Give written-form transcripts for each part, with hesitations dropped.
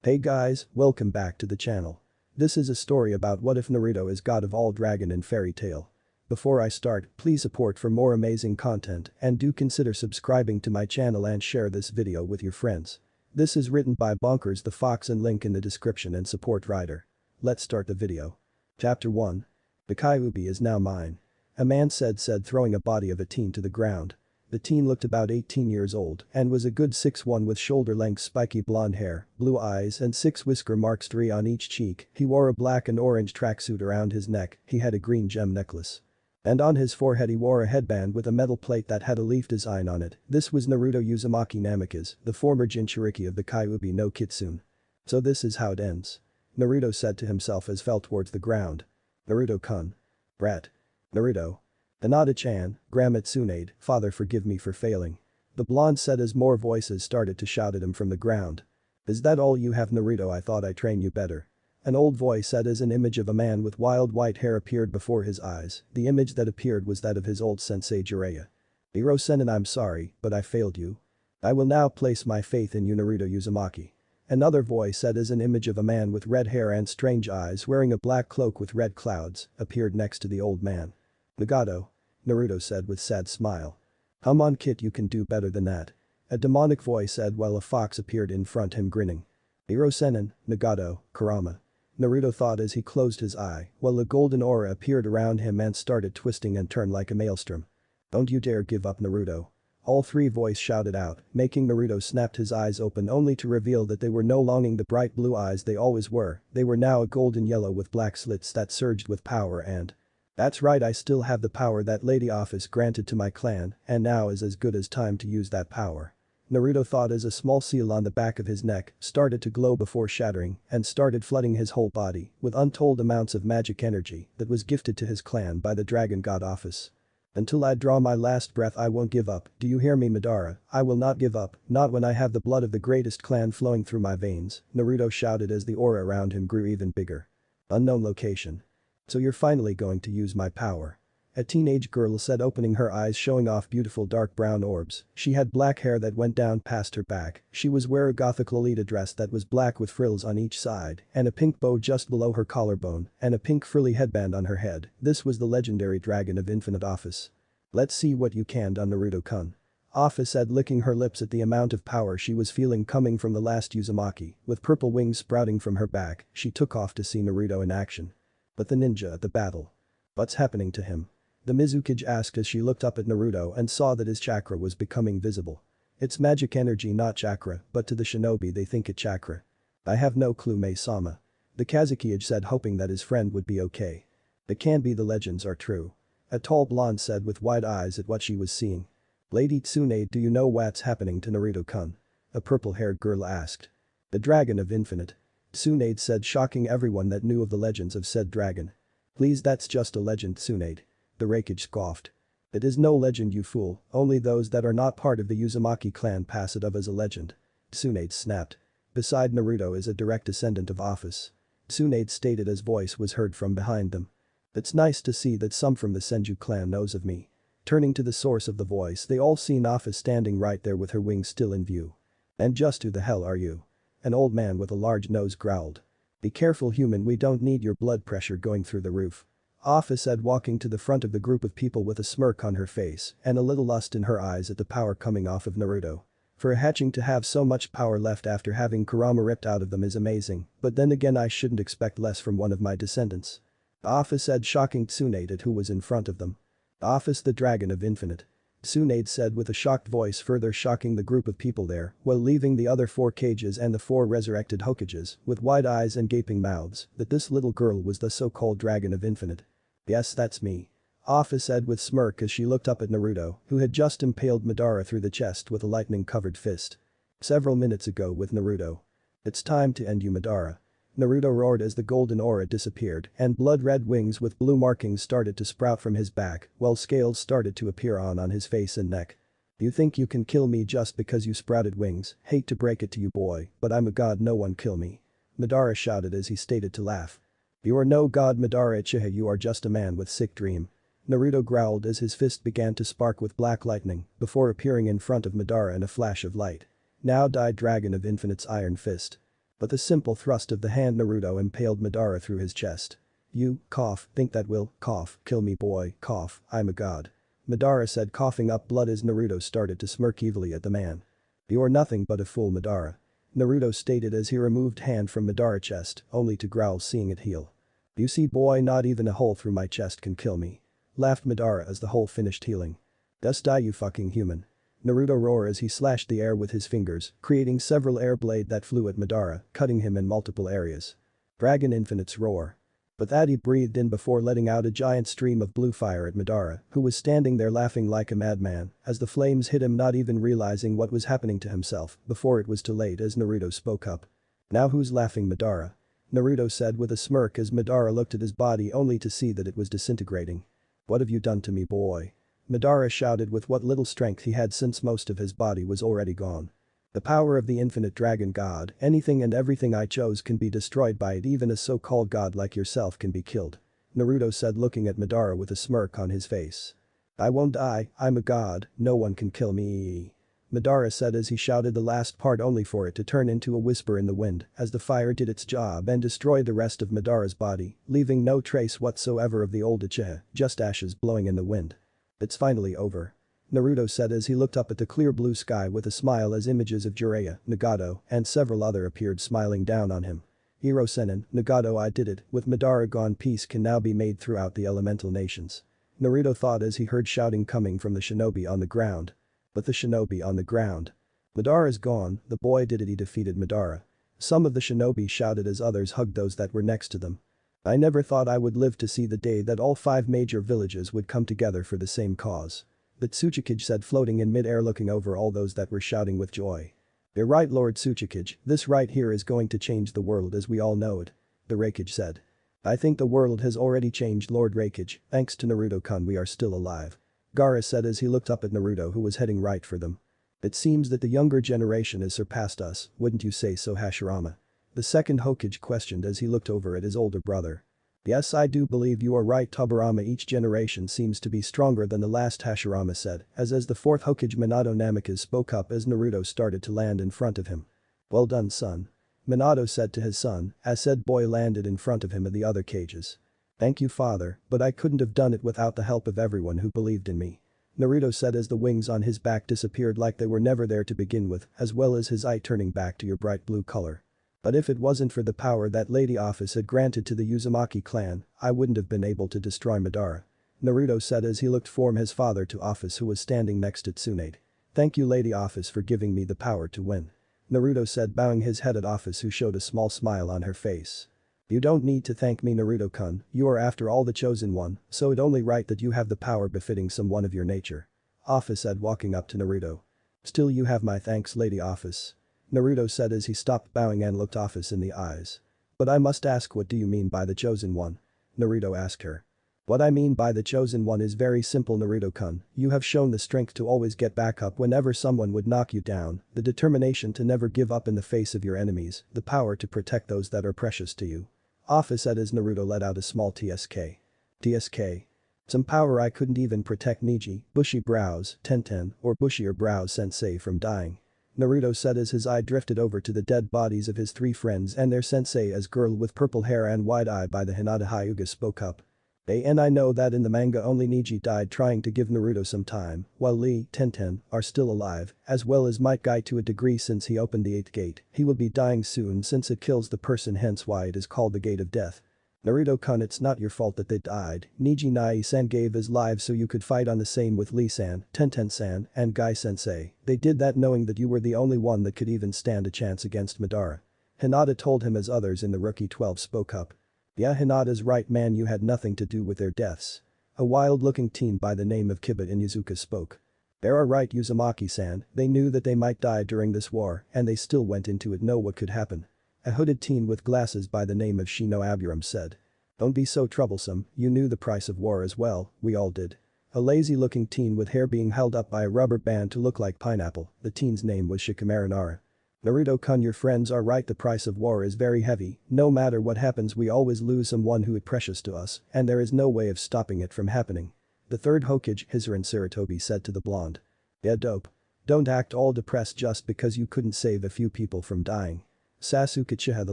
Hey guys, welcome back to the channel. This is a story about what if Naruto is god of all dragon and fairy tale. Before I start, please support for more amazing content and do consider subscribing to my channel and share this video with your friends. This is written by Bonkers The Fox and link in the description and support writer. Let's start the video. Chapter 1. The Kyuubi is now mine. A man said throwing a body of a teen to the ground. The teen looked about 18 years old and was a good 6'1" with shoulder-length spiky blonde hair, blue eyes and 6 whisker marks, 3 on each cheek. He wore a black and orange tracksuit around his neck. He had a green gem necklace. And on his forehead he wore a headband with a metal plate that had a leaf design on it. This was Naruto Uzumaki Namikaze, the former Jinchuriki of the Kyuubi no Kitsune. So this is how it ends. Naruto said to himself as fell towards the ground. Naruto-kun. Brat. Naruto. Hinata-chan, Grandma Tsunade, father forgive me for failing. The blonde said as more voices started to shout at him from the ground. Is that all you have, Naruto? I thought I'd train you better. An old voice said as an image of a man with wild white hair appeared before his eyes. The image that appeared was that of his old sensei Jiraiya. Hiro-sennin, I'm sorry, but I failed you. I will now place my faith in you, Naruto Uzumaki. Another voice said as an image of a man with red hair and strange eyes wearing a black cloak with red clouds appeared next to the old man. Nagato. Naruto said with sad smile. Come on kid, you can do better than that. A demonic voice said while a fox appeared in front him grinning. Hiro-sennin, Nagato, Kurama. Naruto thought as he closed his eye while a golden aura appeared around him and started twisting and turned like a maelstrom. Don't you dare give up, Naruto. All three voices shouted out, making Naruto snapped his eyes open only to reveal that they were no longer the bright blue eyes they always were. They were now a golden yellow with black slits that surged with power and… That's right, I still have the power that Lady Office granted to my clan and now is as good as time to use that power. Naruto thought as a small seal on the back of his neck started to glow before shattering and started flooding his whole body with untold amounts of magic energy that was gifted to his clan by the Dragon God Office. Until I draw my last breath I won't give up, do you hear me, Madara? I will not give up, not when I have the blood of the greatest clan flowing through my veins, Naruto shouted as the aura around him grew even bigger. Unknown location. So you're finally going to use my power. A teenage girl said, opening her eyes showing off beautiful dark brown orbs. She had black hair that went down past her back. She was wearing a gothic Lolita dress that was black with frills on each side and a pink bow just below her collarbone and a pink frilly headband on her head. This was the legendary Dragon of Infinite Office. Let's see what you can do, Naruto-kun. Office said, licking her lips at the amount of power she was feeling coming from the last Uzumaki. With purple wings sprouting from her back, she took off to see Naruto in action. But the ninja at the battle. What's happening to him? The Mizukage asked as she looked up at Naruto and saw that his chakra was becoming visible. It's magic energy, not chakra, but to the shinobi they think it chakra. I have no clue, Mai-sama. The Kazekage said, hoping that his friend would be okay. It can't be, the legends are true. A tall blonde said with wide eyes at what she was seeing. Lady Tsunade, do you know what's happening to Naruto-kun? A purple-haired girl asked. The Dragon of Infinite. Tsunade said, shocking everyone that knew of the legends of said dragon. Please, that's just a legend, Tsunade. The Raikage scoffed. It is no legend, you fool, only those that are not part of the Uzumaki clan pass it off as a legend. Tsunade snapped. Beside Naruto is a direct descendant of Office. Tsunade stated as voice was heard from behind them. It's nice to see that some from the Senju clan knows of me. Turning to the source of the voice, they all seen Office standing right there with her wings still in view. And just who the hell are you? An old man with a large nose growled. Be careful, human, we don't need your blood pressure going through the roof. Office said, walking to the front of the group of people with a smirk on her face and a little lust in her eyes at the power coming off of Naruto. For a hatching to have so much power left after having Kurama ripped out of them is amazing, but then again I shouldn't expect less from one of my descendants. Office said, shocking Tsunade at who was in front of them. Office, the Dragon of Infinite. Tsunade said with a shocked voice, further shocking the group of people there while leaving the other 4 cages and the 4 resurrected Hokages with wide eyes and gaping mouths that this little girl was the so-called Dragon of Infinite. Yes, that's me. Office said with smirk as she looked up at Naruto, who had just impaled Madara through the chest with a lightning-covered fist. Several minutes ago with Naruto. It's time to end you, Madara. Naruto roared as the golden aura disappeared and blood-red wings with blue markings started to sprout from his back while scales started to appear on his face and neck. You think you can kill me just because you sprouted wings? Hate to break it to you, boy, but I'm a god, no one kill me. Madara shouted as he stated to laugh. You are no god, Madara Uchiha, you are just a man with sick dream. Naruto growled as his fist began to spark with black lightning before appearing in front of Madara in a flash of light. Now died Dragon of Infinite's Iron Fist. But the simple thrust of the hand Naruto impaled Madara through his chest. You, cough, think that will, cough, kill me boy, cough, I'm a god. Madara said coughing up blood as Naruto started to smirk evilly at the man. You're nothing but a fool Madara. Naruto stated as he removed hand from Madara's chest, only to growl seeing it heal. You see boy, not even a hole through my chest can kill me. Laughed Madara as the hole finished healing. Just die you fucking human. Naruto roared as he slashed the air with his fingers, creating several air blades that flew at Madara, cutting him in multiple areas. Dragon Infinite's roar. But that he breathed in before letting out a giant stream of blue fire at Madara, who was standing there laughing like a madman, as the flames hit him not even realizing what was happening to himself, before it was too late as Naruto spoke up. Now who's laughing Madara? Naruto said with a smirk as Madara looked at his body only to see that it was disintegrating. What have you done to me boy? Madara shouted with what little strength he had since most of his body was already gone. The power of the infinite dragon god, anything and everything I chose can be destroyed by it, even a so-called god like yourself can be killed. Naruto said looking at Madara with a smirk on his face. I won't die, I'm a god, no one can kill me. Madara said as he shouted the last part only for it to turn into a whisper in the wind as the fire did its job and destroyed the rest of Madara's body, leaving no trace whatsoever of the old Uchiha, just ashes blowing in the wind. It's finally over. Naruto said as he looked up at the clear blue sky with a smile as images of Jiraiya, Nagato, and several other appeared smiling down on him. Hero Sennin, Nagato I did it, with Madara gone peace can now be made throughout the elemental nations. Naruto thought as he heard shouting coming from the shinobi on the ground. But the shinobi on the ground. Madara's gone, the boy did it, he defeated Madara. Some of the shinobi shouted as others hugged those that were next to them. I never thought I would live to see the day that all 5 major villages would come together for the same cause. The Tsuchikage said floating in mid-air looking over all those that were shouting with joy. You're right Lord Tsuchikage, this right here is going to change the world as we all know it. The Raikage said. I think the world has already changed Lord Raikage, thanks to Naruto-kun we are still alive. Gaara said as he looked up at Naruto who was heading right for them. It seems that the younger generation has surpassed us, wouldn't you say so Hashirama? The second Hokage questioned as he looked over at his older brother. Yes I do believe you are right Tobirama, each generation seems to be stronger than the last Hashirama said as the fourth Hokage Minato Namikaze spoke up as Naruto started to land in front of him. Well done son. Minato said to his son as said boy landed in front of him and the other cages. Thank you father, but I couldn't have done it without the help of everyone who believed in me. Naruto said as the wings on his back disappeared like they were never there to begin with, as well as his eye turning back to your bright blue color. But if it wasn't for the power that Lady Office had granted to the Uzumaki clan, I wouldn't have been able to destroy Madara. Naruto said as he looked from his father to Office who was standing next to Tsunade. Thank you Lady Office for giving me the power to win. Naruto said bowing his head at Office who showed a small smile on her face. You don't need to thank me Naruto-kun, you are after all the chosen one, so it only right that you have the power befitting someone of your nature. Office said walking up to Naruto. Still you have my thanks Lady Office. Naruto said as he stopped bowing and looked Office in the eyes. But I must ask what do you mean by the chosen one? Naruto asked her. What I mean by the chosen one is very simple Naruto-kun, you have shown the strength to always get back up whenever someone would knock you down, the determination to never give up in the face of your enemies, the power to protect those that are precious to you. Office said as Naruto let out a small TSK. TSK. Some power I couldn't even protect Neji, bushy brows, Tenten, or bushier brows sensei from dying. Naruto said as his eye drifted over to the dead bodies of his 3 friends and their sensei as girl with purple hair and wide eye by the Hinata Hyuga spoke up. And I know that in the manga only Neji died trying to give Naruto some time, while Lee, Tenten, are still alive, as well as Might Guy to a degree since he opened the 8th gate, he will be dying soon since it kills the person hence why it is called the Gate of Death. Naruto-kun it's not your fault that they died, Neji Nai-san gave his lives so you could fight on the same with Lee-san, Tenten-san, and Guy-sensei, they did that knowing that you were the only one that could even stand a chance against Madara. Hinata told him as others in the Rookie 12 spoke up. Yeah Hinata's right man you had nothing to do with their deaths. A wild-looking teen by the name of Kiba Inuzuka spoke. There are right Uzumaki-san, they knew that they might die during this war and they still went into it know what could happen. A hooded teen with glasses by the name of Shino Aburam said. Don't be so troublesome, you knew the price of war as well, we all did. A lazy-looking teen with hair being held up by a rubber band to look like pineapple, the teen's name was Shikamaru Nara. Naruto-kun your friends are right the price of war is very heavy, no matter what happens we always lose someone who is precious to us and there is no way of stopping it from happening. The third Hokage Hizaran Sarutobi said to the blonde. Yeah dope. Don't act all depressed just because you couldn't save a few people from dying. Sasuke Uchiha the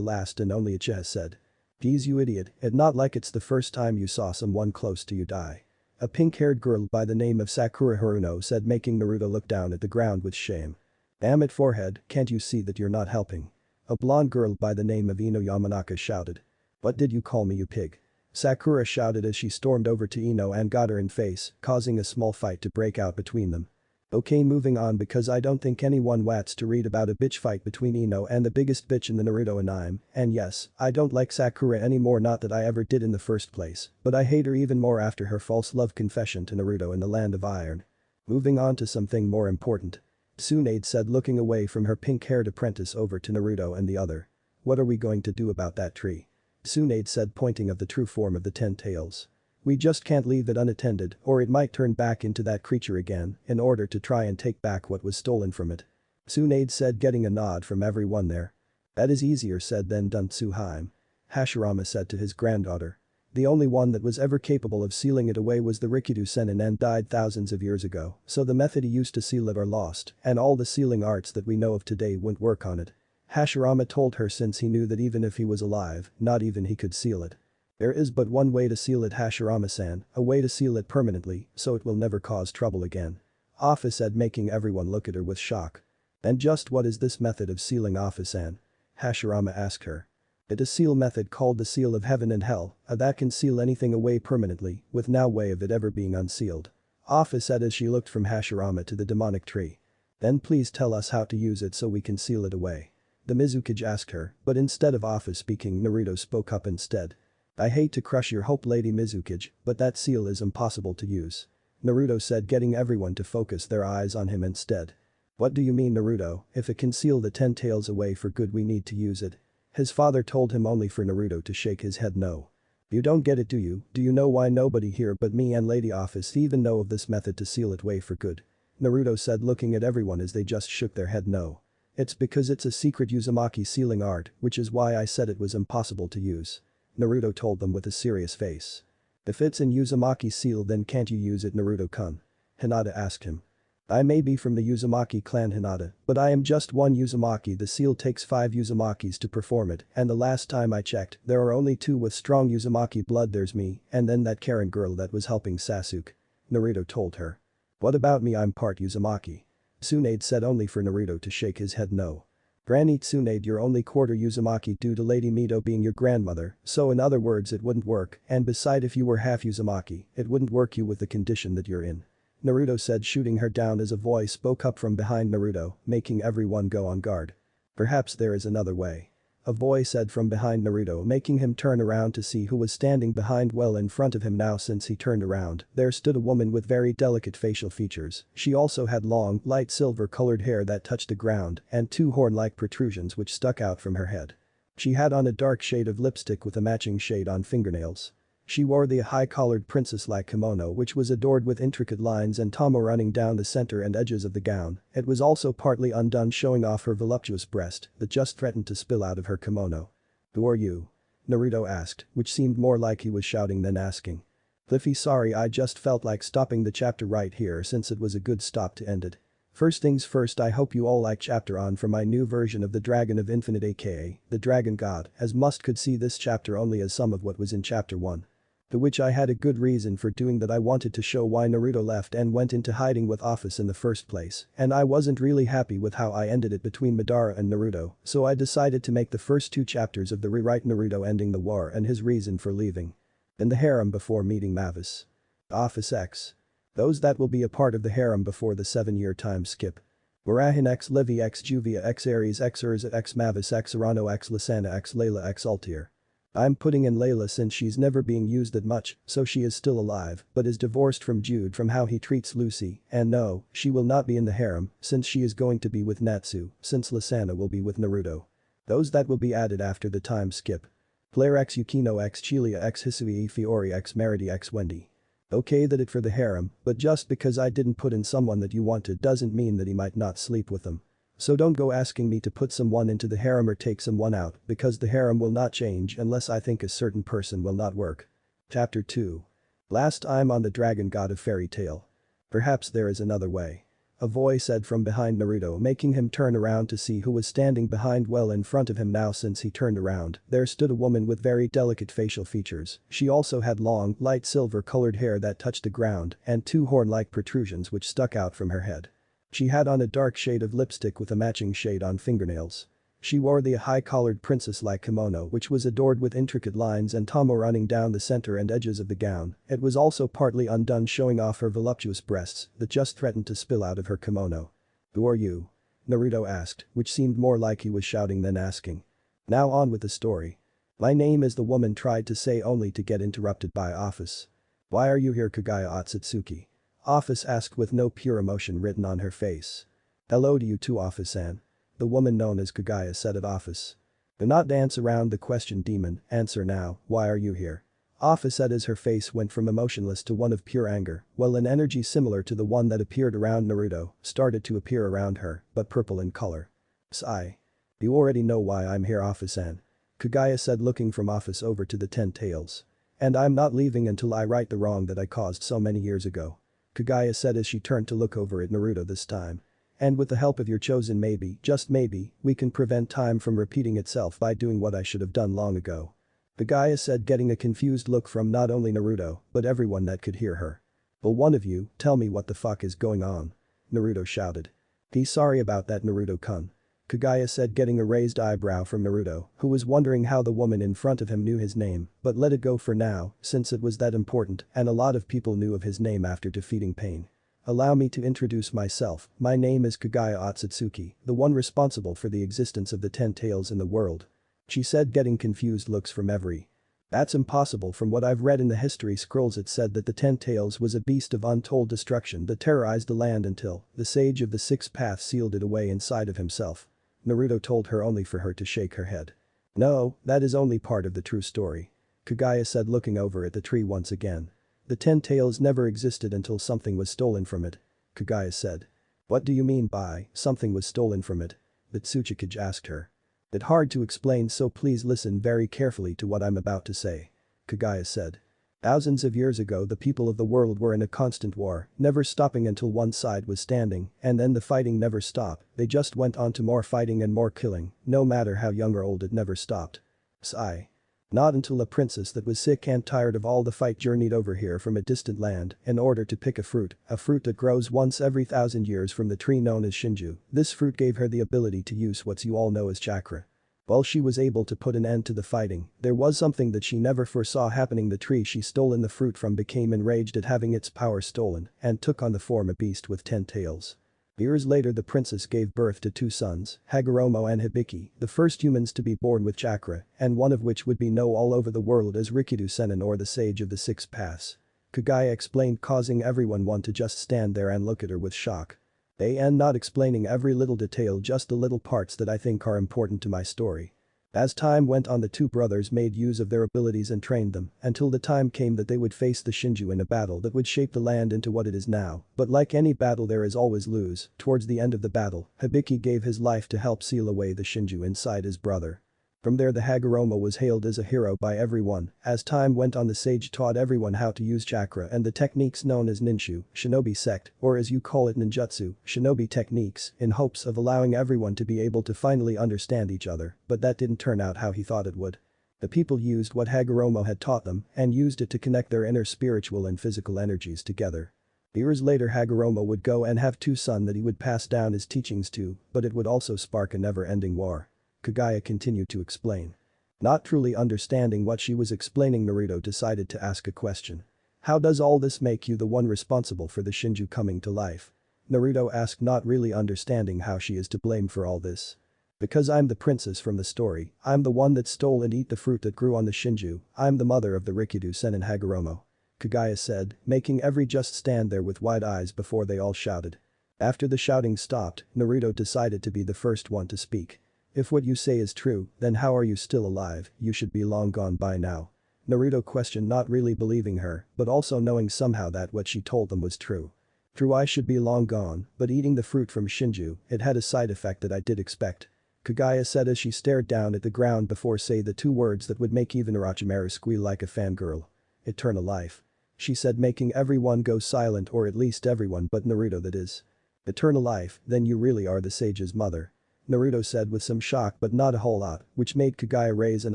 last and only Uchiha said. Geez you idiot, it's not like it's the first time you saw someone close to you die. A pink-haired girl by the name of Sakura Haruno said, making Naruto look down at the ground with shame. Damn it forehead, can't you see that you're not helping? A blonde girl by the name of Ino Yamanaka shouted. What did you call me you pig? Sakura shouted as she stormed over to Ino and got her in face, causing a small fight to break out between them. Okay, moving on because I don't think anyone wants to read about a bitch fight between Ino and the biggest bitch in the Naruto anime, and yes, I don't like Sakura anymore, not that I ever did in the first place, but I hate her even more after her false love confession to Naruto in the Land of Iron. Moving on to something more important. Tsunade said, looking away from her pink-haired apprentice over to Naruto and the other. What are we going to do about that tree? Tsunade said, pointing of the true form of the 10 tails. We just can't leave it unattended or it might turn back into that creature again in order to try and take back what was stolen from it. Tsunade said, getting a nod from everyone there. That is easier said than done, Tsuhaime. Hashirama said to his granddaughter. The only one that was ever capable of sealing it away was the Rikido Sennin and died thousands of years ago, so the method he used to seal it are lost and all the sealing arts that we know of today wouldn't work on it. Hashirama told her since he knew that even if he was alive, not even he could seal it. There is but one way to seal it, Hashirama-san, a way to seal it permanently so it will never cause trouble again. Offa said, making everyone look at her with shock. And just what is this method of sealing, Offa-san? Hashirama asked her. It is a seal method called the seal of heaven and hell, that can seal anything away permanently with no way of it ever being unsealed. Offa said as she looked from Hashirama to the demonic tree. Then please tell us how to use it so we can seal it away. The Mizukage asked her, but instead of Offa speaking, Naruto spoke up instead. I hate to crush your hope, Lady Mizukage, but that seal is impossible to use. Naruto said, getting everyone to focus their eyes on him instead. What do you mean, Naruto? If it can seal the 10 tails away for good we need to use it. His father told him, only for Naruto to shake his head no. You don't get it, do you? Do you know why nobody here but me and Lady Office even know of this method to seal it away for good? Naruto said, looking at everyone as they just shook their head no. It's because it's a secret Uzumaki sealing art, which is why I said it was impossible to use. Naruto told them with a serious face. If it's in Uzumaki seal then can't you use it, Naruto-kun? Hinata asked him. I may be from the Uzumaki clan, Hinata, but I am just one Uzumaki. The seal takes 5 Uzumakis to perform it and the last time I checked there are only 2 with strong Uzumaki blood, there's me and then that Karen girl that was helping Sasuke. Naruto told her. What about me, I'm part Uzumaki. Tsunade said, only for Naruto to shake his head no. Granny Tsunade, you're only quarter Uzumaki due to Lady Mito being your grandmother, so in other words it wouldn't work, and beside if you were half Uzumaki, it wouldn't work you with the condition that you're in. Naruto said, shooting her down as a voice spoke up from behind Naruto, making everyone go on guard. Perhaps there is another way. A voice said from behind Naruto, making him turn around to see who was standing behind. Well, in front of him now, since he turned around, there stood a woman with very delicate facial features. She also had long, light silver-colored hair that touched the ground and 2 horn-like protrusions which stuck out from her head. She had on a dark shade of lipstick with a matching shade on fingernails. She wore the high-collared princess-like kimono which was adored with intricate lines and tamo running down the center and edges of the gown. It was also partly undone, showing off her voluptuous breast that just threatened to spill out of her kimono. Who are you? Naruto asked, which seemed more like he was shouting than asking. Cliffy, sorry, I just felt like stopping the chapter right here since it was a good stop to end it. First things first, I hope you all like chapter on for my new version of the Dragon of Infinite, aka the Dragon God, as most could see this chapter only as some of what was in chapter 1. To which I had a good reason for doing that. I wanted to show why Naruto left and went into hiding with Office in the first place, and I wasn't really happy with how I ended it between Madara and Naruto, so I decided to make the first 2 chapters of the rewrite Naruto ending the war and his reason for leaving. In the harem before meeting Mavis. Office X. Those that will be a part of the harem before the 7-year time skip. Warahin X Livy X Juvia X Aries X Urza X Mavis X Arano X Lysana X Layla X Altair. I'm putting in Layla since she's never being used that much, so she is still alive but is divorced from Jude from how he treats Lucy, and no, she will not be in the harem since she is going to be with Natsu, since Lysana will be with Naruto. Those that will be added after the time skip. Claire X Yukino X Chilia X Hisui Fiori X Merity X Wendy. Okay, that it for the harem, but just because I didn't put in someone that you wanted doesn't mean that he might not sleep with them. So don't go asking me to put someone into the harem or take someone out because the harem will not change unless I think a certain person will not work. Chapter 2. Last time on the Dragon God of Fairy Tale. Perhaps there is another way. A voice said from behind Naruto, making him turn around to see who was standing behind well in front of him. Now since he turned around, there stood a woman with very delicate facial features. She also had long, light silver-colored hair that touched the ground and two horn-like protrusions which stuck out from her head. She had on a dark shade of lipstick with a matching shade on fingernails. She wore the high-collared princess-like kimono which was adored with intricate lines and tomo running down the center and edges of the gown. It was also partly undone, showing off her voluptuous breasts that just threatened to spill out of her kimono. "Who are you?" Naruto asked, which seemed more like he was shouting than asking. Now on with the story. "My name is," the woman tried to say, only to get interrupted by Office. "Why are you here, Kaguya Otsutsuki?" Office asked with no pure emotion written on her face. "Hello to you too, Office-san," the woman known as Kaguya said at Office. "Do not dance around the question, demon, answer now, why are you here?" Office said as her face went from emotionless to one of pure anger, while an energy similar to the one that appeared around Naruto started to appear around her, but purple in color. "Sigh. You already know why I'm here, Office-san," Kaguya said, looking from Office over to the 10 tails. "And I'm not leaving until I right the wrong that I caused so many years ago," Kaguya said as she turned to look over at Naruto this time. "And with the help of your chosen, maybe, just maybe, we can prevent time from repeating itself by doing what I should have done long ago," Kaguya said, getting a confused look from not only Naruto but everyone that could hear her. "Will one of you tell me what the fuck is going on?" Naruto shouted. "He's sorry about that, Naruto-kun," Kaguya said, getting a raised eyebrow from Naruto, who was wondering how the woman in front of him knew his name, but let it go for now since it was that important and a lot of people knew of his name after defeating Pain. "Allow me to introduce myself, my name is Kaguya Otsutsuki, the one responsible for the existence of the 10 tails in the world," she said, getting confused looks from every. "That's impossible. From what I've read in the history scrolls, it said that the 10 tails was a beast of untold destruction that terrorized the land until the sage of the 6 paths sealed it away inside of himself," Naruto told her, only for her to shake her head. "No, that is only part of the true story," Kaguya said, looking over at the tree once again. "The 10 tails never existed until something was stolen from it," Kaguya said. "What do you mean by something was stolen from it?" the Tsuchikage asked her. "It's hard to explain, so please listen very carefully to what I'm about to say," Kaguya said. "Thousands of years ago, the people of the world were in a constant war, never stopping until one side was standing, and then the fighting never stopped. They just went on to more fighting and more killing, no matter how young or old, it never stopped." Sigh. "Not until a princess that was sick and tired of all the fight journeyed over here from a distant land in order to pick a fruit that grows once every 1,000 years from the tree known as Shinju. This fruit gave her the ability to use what you all know as chakra. While she was able to put an end to the fighting, there was something that she never foresaw happening. The tree she stolen the fruit from became enraged at having its power stolen and took on the form a beast with 10 tails. Years later, the princess gave birth to 2 sons, Hagoromo and Hibiki, the first humans to be born with chakra, and one of which would be known all over the world as Rikido Sennin, or the Sage of the 6 Paths. Kaguya explained, causing everyone want to just stand there and look at her with shock. And not explaining every little detail, just the little parts that I think are important to my story. As time went on, the 2 brothers made use of their abilities and trained them until the time came that they would face the Shinju in a battle that would shape the land into what it is now. But like any battle, there is always lose. Towards the end of the battle, Hibiki gave his life to help seal away the Shinju inside his brother. From there, the Hagoromo was hailed as a hero by everyone. As time went on, the sage taught everyone how to use chakra and the techniques known as ninshu, shinobi sect, or as you call it ninjutsu, shinobi techniques, in hopes of allowing everyone to be able to finally understand each other, but that didn't turn out how he thought it would. The people used what Hagoromo had taught them and used it to connect their inner spiritual and physical energies together. Years later, Hagoromo would go and have 2 sons that he would pass down his teachings to, but it would also spark a never-ending war. Kaguya continued to explain. Not truly understanding what she was explaining, Naruto decided to ask a question. "How does all this make you the one responsible for the Shinju coming to life?" Naruto asked, not really understanding how she is to blame for all this. "Because I'm the princess from the story, I'm the one that stole and ate the fruit that grew on the Shinju, I'm the mother of the Rikido Sennin Hagoromo," Kaguya said, making every just stand there with wide eyes before they all shouted. After the shouting stopped, Naruto decided to be the first one to speak. "If what you say is true, then how are you still alive? You should be long gone by now," Naruto questioned, not really believing her, but also knowing somehow that what she told them was true. "True, I should be long gone, but eating the fruit from Shinju, it had a side effect that I did expect," Kaguya said as she stared down at the ground before saying the 2 words that would make even Orochimaru squeal like a fangirl. "Eternal life," she said, making everyone go silent, or at least everyone but Naruto, that is. Eternal life, then you really are the sage's mother. Naruto said with some shock but not a whole lot, which made Kaguya raise an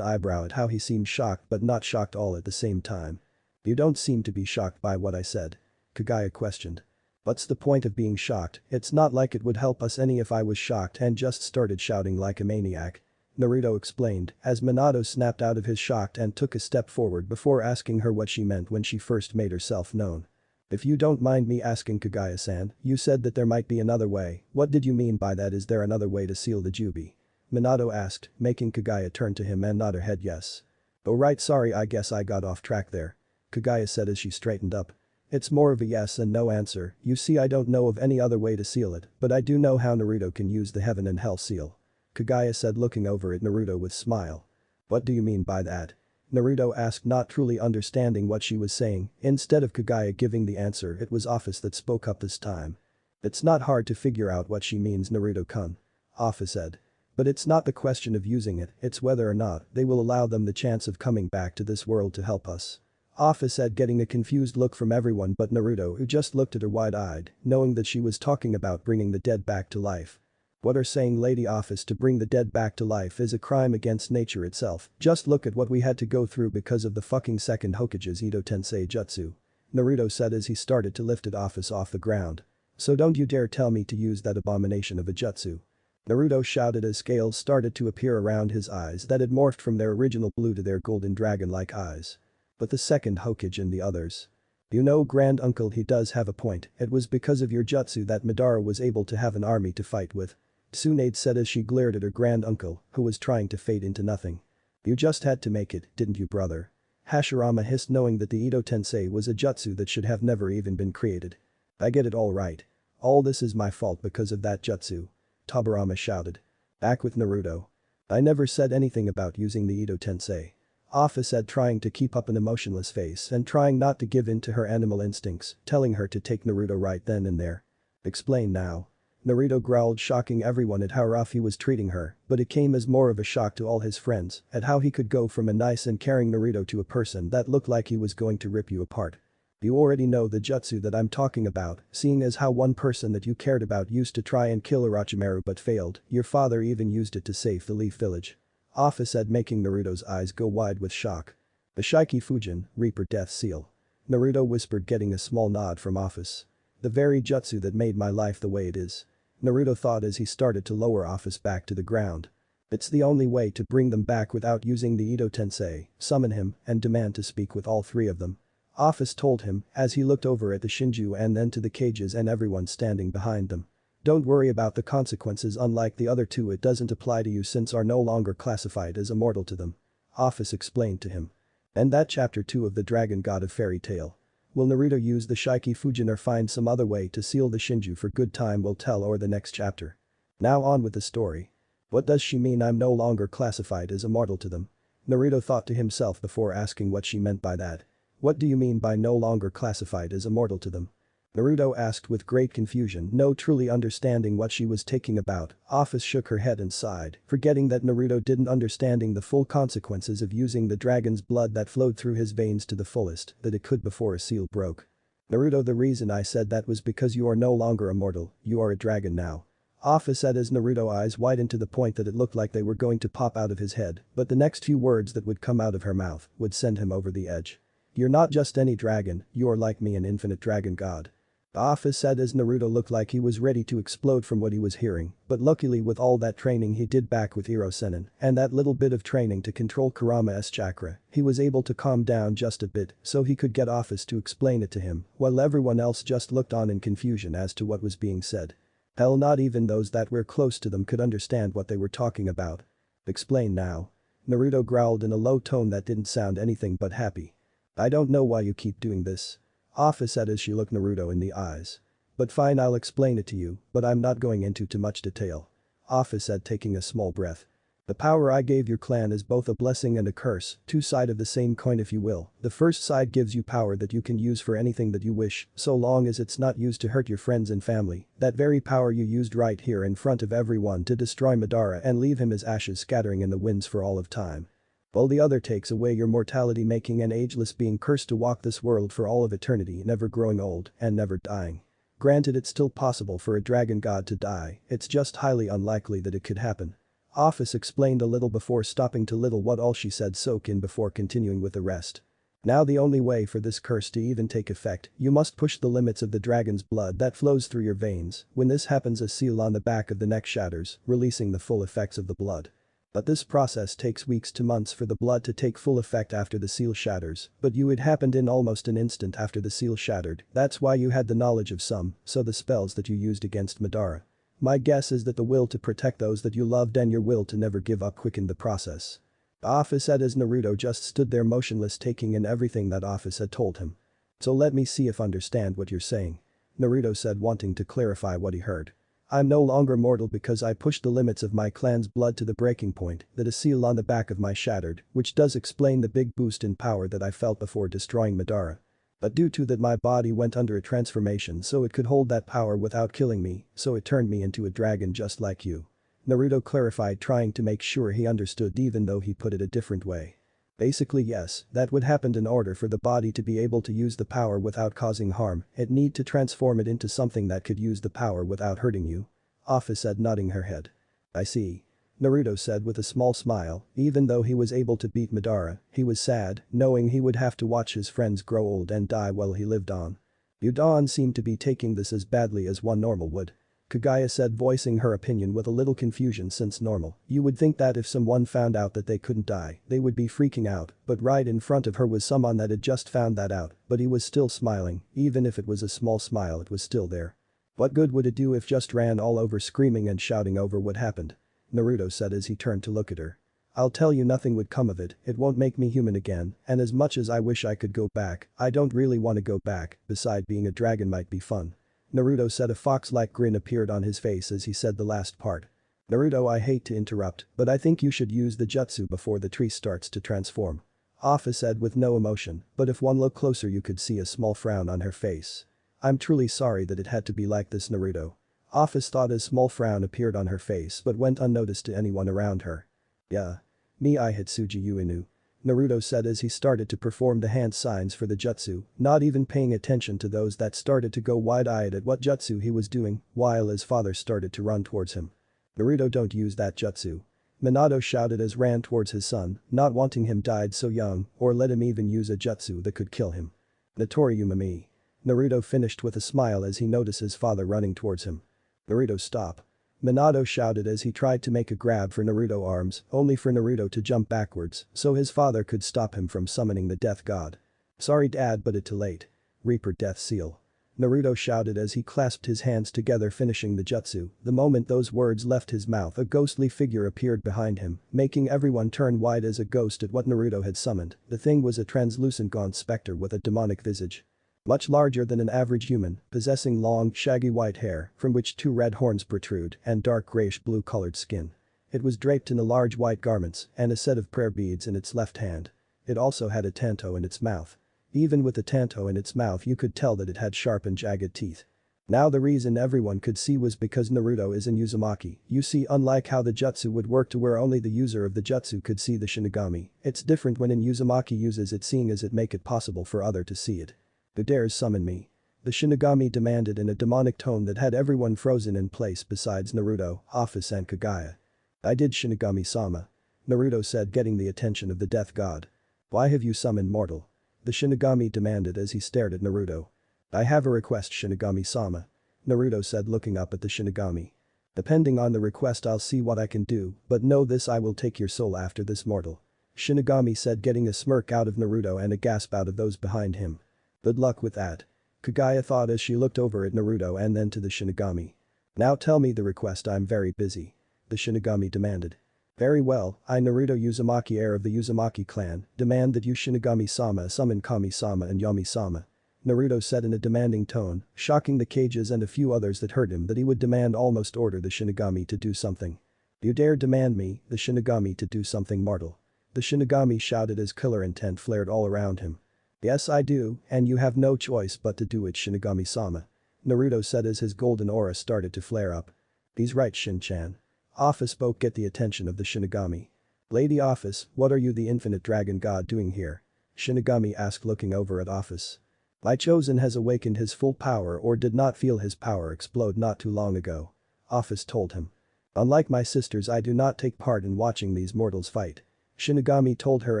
eyebrow at how he seemed shocked but not shocked all at the same time. You don't seem to be shocked by what I said. Kaguya questioned. What's the point of being shocked? It's not like it would help us any if I was shocked and just started shouting like a maniac. Naruto explained, as Minato snapped out of his shock and took a step forward before asking her what she meant when she first made herself known. If you don't mind me asking, Kaguya-san, you said that there might be another way, what did you mean by that? Is there another way to seal the Jubi? Minato asked, making Kaguya turn to him and nod her head yes. Oh right, sorry, I guess I got off track there. Kaguya said as she straightened up. It's more of a yes and no answer, you see I don't know of any other way to seal it, but I do know how Naruto can use the heaven and hell seal. Kaguya said looking over at Naruto with smile. What do you mean by that? Naruto asked, not truly understanding what she was saying. Instead of Kaguya giving the answer, it was Office that spoke up this time. It's not hard to figure out what she means, Naruto-kun. Office said. But it's not the question of using it, it's whether or not they will allow them the chance of coming back to this world to help us. Office said, getting a confused look from everyone but Naruto, who just looked at her wide-eyed, knowing that she was talking about bringing the dead back to life. What are saying, Lady Office? To bring the dead back to life is a crime against nature itself. Just look at what we had to go through because of the fucking second Hokage's Ito Tensei jutsu. Naruto said as he started to lift Office off the ground. So don't you dare tell me to use that abomination of a jutsu. Naruto shouted as scales started to appear around his eyes that had morphed from their original blue to their golden dragon-like eyes. But the second Hokage and the others. You know, Grand Uncle, he does have a point, it was because of your jutsu that Madara was able to have an army to fight with. Tsunade said as she glared at her grand uncle, who was trying to fade into nothing. You just had to make it, didn't you, brother? Hashirama hissed, knowing that the Ito Tensei was a jutsu that should have never even been created. I get it all right. All this is my fault because of that jutsu. Tobirama shouted. Back with Naruto. I never said anything about using the Ito Tensei. Office said, trying to keep up an emotionless face and trying not to give in to her animal instincts, telling her to take Naruto right then and there. Explain now. Naruto growled, shocking everyone at how rough he was treating her, but it came as more of a shock to all his friends at how he could go from a nice and caring Naruto to a person that looked like he was going to rip you apart. You already know the jutsu that I'm talking about, seeing as how one person that you cared about used to try and kill Orochimaru but failed, your father even used it to save the Leaf Village. Office said, making Naruto's eyes go wide with shock. The Shiki Fujin, Reaper Death Seal. Naruto whispered, getting a small nod from Office. The very jutsu that made my life the way it is. Naruto thought as he started to lower Office back to the ground. It's the only way to bring them back without using the Ito Tensei, summon him and demand to speak with all three of them. Office told him as he looked over at the Shinju and then to the cages and everyone standing behind them. Don't worry about the consequences, unlike the other two it doesn't apply to you since are no longer classified as immortal to them. Office explained to him. And that chapter 2 of the Dragon God of Fairy Tale. Will Naruto use the Shiki Fujin or find some other way to seal the Shinju for good? Time will tell, or the next chapter. Now on with the story. What does she mean I'm no longer classified as immortal to them? Naruto thought to himself before asking what she meant by that. What do you mean by no longer classified as immortal to them? Naruto asked with great confusion, no truly understanding what she was talking about. Office shook her head and sighed, forgetting that Naruto didn't understanding the full consequences of using the dragon's blood that flowed through his veins to the fullest that it could before a seal broke. Naruto, the reason I said that was because you are no longer immortal, you are a dragon now. Office said as Naruto's eyes widened to the point that it looked like they were going to pop out of his head, but the next few words that would come out of her mouth would send him over the edge. You're not just any dragon, you're like me, an infinite dragon god. Office said as Naruto looked like he was ready to explode from what he was hearing, but luckily with all that training he did back with Iro Sennin and that little bit of training to control Kurama's chakra, he was able to calm down just a bit so he could get Office to explain it to him while everyone else just looked on in confusion as to what was being said. Hell, not even those that were close to them could understand what they were talking about. Explain now. Naruto growled in a low tone that didn't sound anything but happy. I don't know why you keep doing this. Office said as she looked Naruto in the eyes. But fine, I'll explain it to you, but I'm not going into too much detail. Office said, taking a small breath. The power I gave your clan is both a blessing and a curse, two sides of the same coin if you will. The first side gives you power that you can use for anything that you wish, so long as it's not used to hurt your friends and family. That very power you used right here in front of everyone to destroy Madara and leave him as ashes scattering in the winds for all of time. While the other takes away your mortality, making an ageless being cursed to walk this world for all of eternity, never growing old and never dying. Granted, it's still possible for a dragon god to die, it's just highly unlikely that it could happen. Office explained a little before stopping to little what all she said soak in before continuing with the rest. Now the only way for this curse to even take effect, you must push the limits of the dragon's blood that flows through your veins. When this happens, a seal on the back of the neck shatters, releasing the full effects of the blood. But this process takes weeks to months for the blood to take full effect after the seal shatters, but it happened in almost an instant after the seal shattered. That's why you had the knowledge of so the spells that you used against Madara. My guess is that the will to protect those that you loved and your will to never give up quickened the process. Office said as Naruto just stood there motionless, taking in everything that Office had told him. So let me see if I understand what you're saying. Naruto said, wanting to clarify what he heard. I'm no longer mortal because I pushed the limits of my clan's blood to the breaking point that a seal on the back of my shattered, which does explain the big boost in power that I felt before destroying Madara. But due to that, my body went under a transformation so it could hold that power without killing me, so it turned me into a dragon just like you. Naruto clarified, trying to make sure he understood even though he put it a different way. Basically yes, that would happen in order for the body to be able to use the power without causing harm, it need to transform it into something that could use the power without hurting you. Office said, nodding her head. I see. Naruto said with a small smile. Even though he was able to beat Madara, he was sad, knowing he would have to watch his friends grow old and die while he lived on. You don't seem to be taking this as badly as one normal would. Kaguya said, voicing her opinion with a little confusion, since normal, you would think that if someone found out that they couldn't die, they would be freaking out, but right in front of her was someone that had just found that out, but he was still smiling, even if it was a small smile, it was still there. What good would it do if just ran all over screaming and shouting over what happened? Naruto said as he turned to look at her. I'll tell you, nothing would come of it, it won't make me human again, and as much as I wish I could go back, I don't really want to go back, besides being a dragon might be fun. Naruto said. A fox-like grin appeared on his face as he said the last part. Naruto, I hate to interrupt, but I think you should use the jutsu before the tree starts to transform. Office said with no emotion, but if one looked closer you could see a small frown on her face. I'm truly sorry that it had to be like this, Naruto. Office thought a small frown appeared on her face but went unnoticed to anyone around her. Yeah. Me, I Hitsuji Uinu. Naruto said as he started to perform the hand signs for the jutsu, not even paying attention to those that started to go wide-eyed at what jutsu he was doing, while his father started to run towards him. Naruto, don't use that jutsu. Minato shouted as ran towards his son, not wanting him died so young or let him even use a jutsu that could kill him. Notori Umami. Naruto finished with a smile as he noticed his father running towards him. Naruto, stop. Minato shouted as he tried to make a grab for Naruto's arms, only for Naruto to jump backwards so his father could stop him from summoning the death god. Sorry dad, but it's too late. Reaper Death Seal. Naruto shouted as he clasped his hands together, finishing the jutsu. The moment those words left his mouth, a ghostly figure appeared behind him, making everyone turn white as a ghost at what Naruto had summoned. The thing was a translucent gaunt specter with a demonic visage. Much larger than an average human, possessing long, shaggy white hair from which two red horns protrude and dark grayish-blue colored skin. It was draped in a large white garments and a set of prayer beads in its left hand. It also had a tanto in its mouth. Even with the tanto in its mouth you could tell that it had sharp and jagged teeth. Now the reason everyone could see was because Naruto is in Uzumaki. You see, unlike how the jutsu would work to where only the user of the jutsu could see the Shinigami, it's different when in Uzumaki uses it, seeing as it make it possible for other to see it. Who dares summon me? The Shinigami demanded in a demonic tone that had everyone frozen in place besides Naruto, Office and Kaguya. I did, Shinigami-sama. Naruto said, getting the attention of the death god. Why have you summoned mortal? The Shinigami demanded as he stared at Naruto. I have a request, Shinigami-sama. Naruto said, looking up at the Shinigami. Depending on the request I'll see what I can do, but know this, I will take your soul after this, mortal. Shinigami said, getting a smirk out of Naruto and a gasp out of those behind him. Good luck with that. Kaguya thought as she looked over at Naruto and then to the Shinigami. Now tell me the request, I'm very busy. The Shinigami demanded. Very well, I, Naruto Uzumaki, heir of the Uzumaki clan, demand that you Shinigami-sama summon Kami-sama and Yami-sama. Naruto said in a demanding tone, shocking the cages and a few others that heard him that he would demand, almost order the Shinigami to do something. You dare demand me, the Shinigami, to do something, mortal? The Shinigami shouted as killer intent flared all around him. Yes I do, and you have no choice but to do it, Shinigami-sama. Naruto said as his golden aura started to flare up. He's right, Shin-chan. Office spoke, get the attention of the Shinigami. Lady Office, what are you, the infinite dragon god, doing here? Shinigami asked, looking over at Office. My chosen has awakened his full power or did not feel his power explode not too long ago. Office told him. Unlike my sisters, I do not take part in watching these mortals fight. Shinigami told her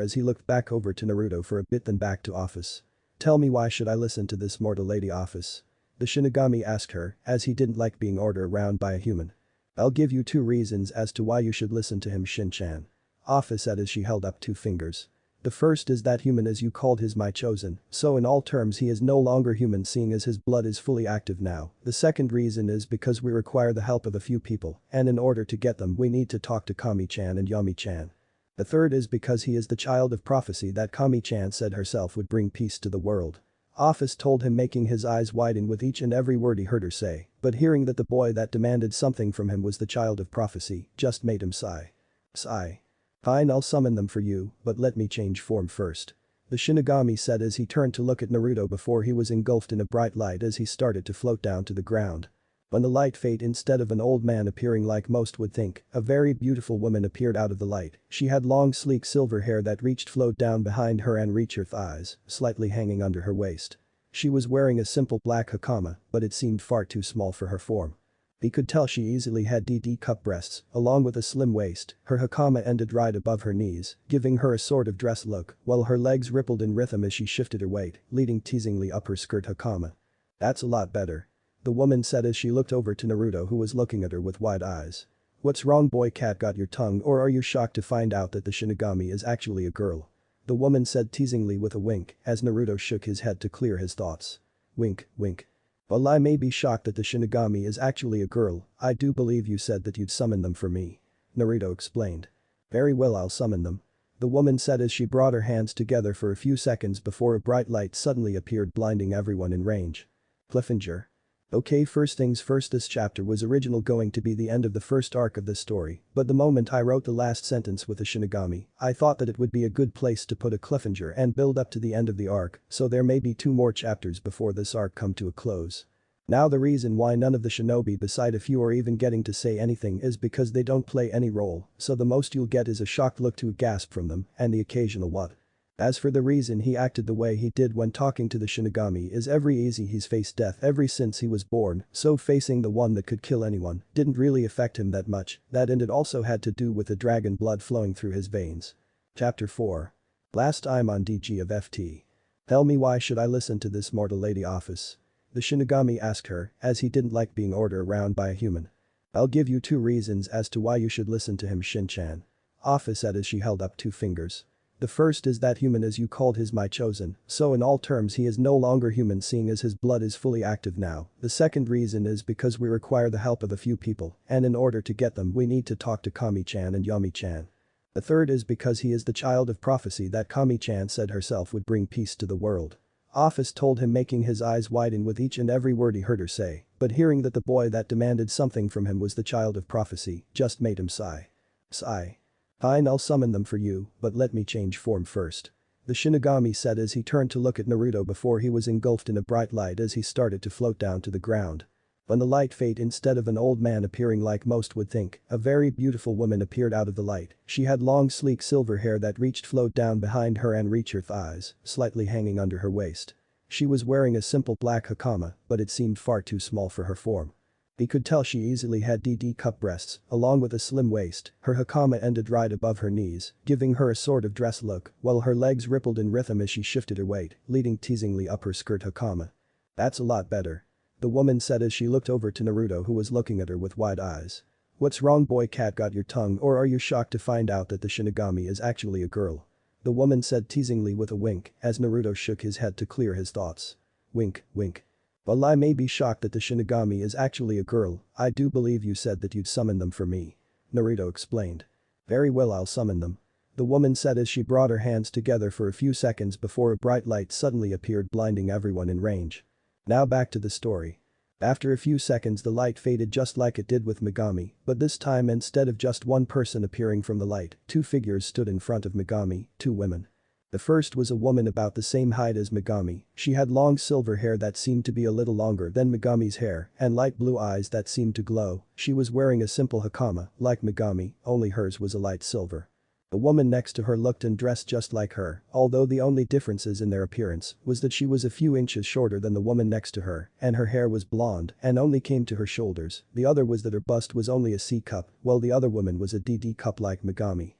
as he looked back over to Naruto for a bit then back to Office. Tell me, why should I listen to this mortal lady, Office? The Shinigami asked her, as he didn't like being ordered around by a human. I'll give you 2 reasons as to why you should listen to him, Shin-chan. Office said as she held up 2 fingers. The first is that human as you called his my chosen, so in all terms he is no longer human seeing as his blood is fully active now. The second reason is because we require the help of a few people, and in order to get them we need to talk to Kami-chan and Yami-chan. The third is because he is the child of prophecy that Kami-chan said herself would bring peace to the world. Office told him, making his eyes widen with each and every word he heard her say, but hearing that the boy that demanded something from him was the child of prophecy just made him sigh. Sigh. Fine, I'll summon them for you, but let me change form first. The Shinigami said as he turned to look at Naruto before he was engulfed in a bright light as he started to float down to the ground. When the light faded, instead of an old man appearing like most would think, a very beautiful woman appeared out of the light. She had long sleek silver hair that reached flowed down behind her and reached her thighs, slightly hanging under her waist. She was wearing a simple black hakama, but it seemed far too small for her form. He could tell she easily had DD cup breasts, along with a slim waist. Her hakama ended right above her knees, giving her a sort of dress look, while her legs rippled in rhythm as she shifted her weight, leading teasingly up her skirt hakama. That's a lot better. The woman said as she looked over to Naruto, who was looking at her with wide eyes. What's wrong, boy cat, got your tongue, or are you shocked to find out that the Shinigami is actually a girl? The woman said teasingly with a wink as Naruto shook his head to clear his thoughts. Wink, wink. While I may be shocked that the Shinigami is actually a girl, I do believe you said that you'd summon them for me. Naruto explained. Very well, I'll summon them. The woman said as she brought her hands together for a few seconds before a bright light suddenly appeared, blinding everyone in range. Cliffinger. Okay, first things first, this chapter was original going to be the end of the first arc of this story, but the moment I wrote the last sentence with the Shinigami, I thought that it would be a good place to put a cliffhanger and build up to the end of the arc, so there may be 2 more chapters before this arc come to a close. Now the reason why none of the shinobi beside a few are even getting to say anything is because they don't play any role, so the most you'll get is a shocked look to a gasp from them and the occasional what. As for the reason he acted the way he did when talking to the Shinigami is every easy, he's faced death ever since he was born, so facing the one that could kill anyone didn't really affect him that much, that and it also had to do with the dragon blood flowing through his veins. Chapter 4. Last time on DG of FT. Tell me, why should I listen to this mortal lady, Office? The Shinigami asked her, as he didn't like being ordered around by a human. I'll give you 2 reasons as to why you should listen to him, Shin-chan. Office said as she held up 2 fingers. The first is that human as you called his my chosen, so in all terms he is no longer human seeing as his blood is fully active now. The second reason is because we require the help of a few people, and in order to get them we need to talk to Kami-chan and Yami-chan. The third is because he is the child of prophecy that Kami-chan said herself would bring peace to the world. Office told him, making his eyes widen with each and every word he heard her say, but hearing that the boy that demanded something from him was the child of prophecy just made him sigh. Sigh. Fine, I'll summon them for you, but let me change form first. The Shinigami said as he turned to look at Naruto before he was engulfed in a bright light as he started to float down to the ground. When the light faded, instead of an old man appearing like most would think, a very beautiful woman appeared out of the light. She had long sleek silver hair that reached flowed down behind her and reached her thighs, slightly hanging under her waist. She was wearing a simple black hakama, but it seemed far too small for her form. He could tell she easily had DD cup breasts, along with a slim waist. Her hakama ended right above her knees, giving her a sort of dress look, while her legs rippled in rhythm as she shifted her weight, leading teasingly up her skirt hakama. That's a lot better. The woman said as she looked over to Naruto, who was looking at her with wide eyes. What's wrong, boy cat, got your tongue, or are you shocked to find out that the Shinigami is actually a girl? The woman said teasingly with a wink as Naruto shook his head to clear his thoughts. Wink, wink. While I may be shocked that the Shinigami is actually a girl, I do believe you said that you'd summon them for me. Naruto explained. Very well, I'll summon them. The woman said as she brought her hands together for a few seconds before a bright light suddenly appeared, blinding everyone in range. Now back to the story. After a few seconds the light faded just like it did with Megami, but this time instead of just one person appearing from the light, 2 figures stood in front of Megami, 2 women. The first was a woman about the same height as Megami. She had long silver hair that seemed to be a little longer than Megami's hair and light blue eyes that seemed to glow. She was wearing a simple hakama, like Megami, only hers was a light silver. The woman next to her looked and dressed just like her, although the only differences in their appearance was that she was a few inches shorter than the woman next to her and her hair was blonde and only came to her shoulders. The other was that her bust was only a C cup, while the other woman was a DD cup like Megami.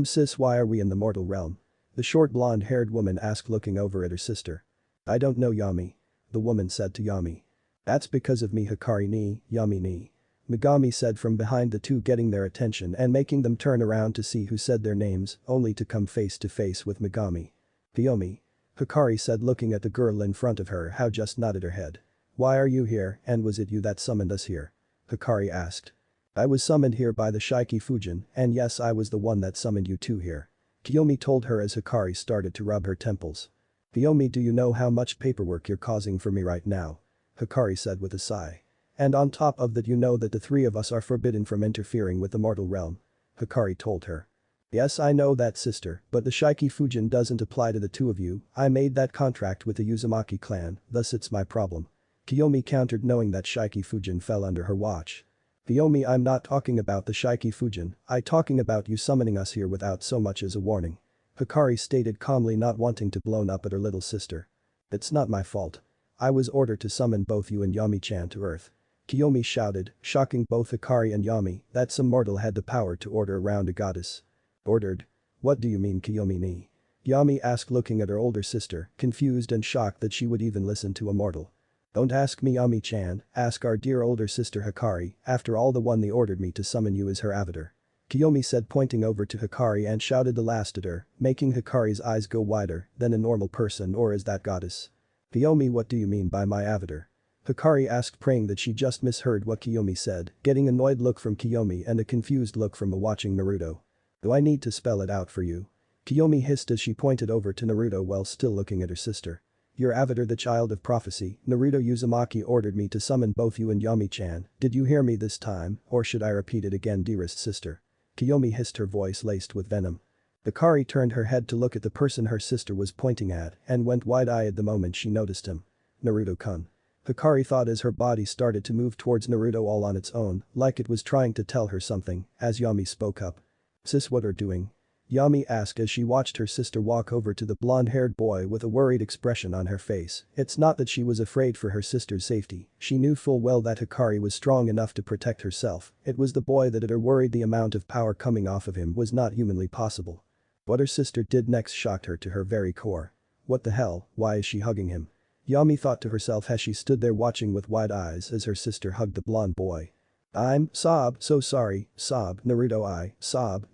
Sis, why are we in the mortal realm? The short blonde-haired woman asked, looking over at her sister. I don't know, Yami. The woman said to Yami. That's because of me, Hikari ni, Yami ni. Megami said from behind the two, getting their attention and making them turn around to see who said their names, only to come face to face with Megami. Kiyomi. Hikari said, looking at the girl in front of her, who just nodded her head. Why are you here, and was it you that summoned us here? Hikari asked. I was summoned here by the Shiki Fujin, and yes, I was the one that summoned you two here. Kiyomi told her as Hikari started to rub her temples. Kiyomi, do you know how much paperwork you're causing for me right now? Hikari said with a sigh. And on top of that, you know that the three of us are forbidden from interfering with the mortal realm. Hikari told her. Yes, I know that, sister, but the Shiki Fujin doesn't apply to the two of you. I made that contract with the Uzumaki clan, thus it's my problem. Kiyomi countered, knowing that Shiki Fujin fell under her watch. Kiyomi, I'm not talking about the Shiki Fujin, I'm talking about you summoning us here without so much as a warning. Hikari stated calmly, not wanting to blow up at her little sister. It's not my fault. I was ordered to summon both you and Yami-chan to Earth. Kiyomi shouted, shocking both Hikari and Yami, that some mortal had the power to order around a goddess. Ordered? What do you mean, Kiyomi ni? Yami asked, looking at her older sister, confused and shocked that she would even listen to a mortal. Don't ask me, Yami-chan, ask our dear older sister Hikari, after all the one they ordered me to summon you as her avatar. Kiyomi said, pointing over to Hikari, and shouted the last at her, making Hikari's eyes go wider than a normal person, or is that goddess? Kiyomi, what do you mean by my avatar? Hikari asked, praying that she just misheard what Kiyomi said, getting an annoyed look from Kiyomi and a confused look from a watching Naruto. Do I need to spell it out for you? Kiyomi hissed as she pointed over to Naruto while still looking at her sister. Your avatar, the child of prophecy, Naruto Uzumaki ordered me to summon both you and Yami-chan. Did you hear me this time, or should I repeat it again, dearest sister? Kiyomi hissed, her voice laced with venom. Hikari turned her head to look at the person her sister was pointing at and went wide-eyed the moment she noticed him. Naruto-kun. Hikari thought as her body started to move towards Naruto all on its own, like it was trying to tell her something, as Yami spoke up. Sis, what are doing? Yami asked as she watched her sister walk over to the blonde-haired boy with a worried expression on her face. It's not that she was afraid for her sister's safety, she knew full well that Hikari was strong enough to protect herself, it was the boy that had her worried. The amount of power coming off of him was not humanly possible. What her sister did next shocked her to her very core. What the hell, why is she hugging him? Yami thought to herself as she stood there watching with wide eyes as her sister hugged the blonde boy. I'm so sorry, sob, Naruto, I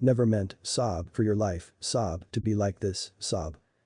never meant, for your life, to be like this,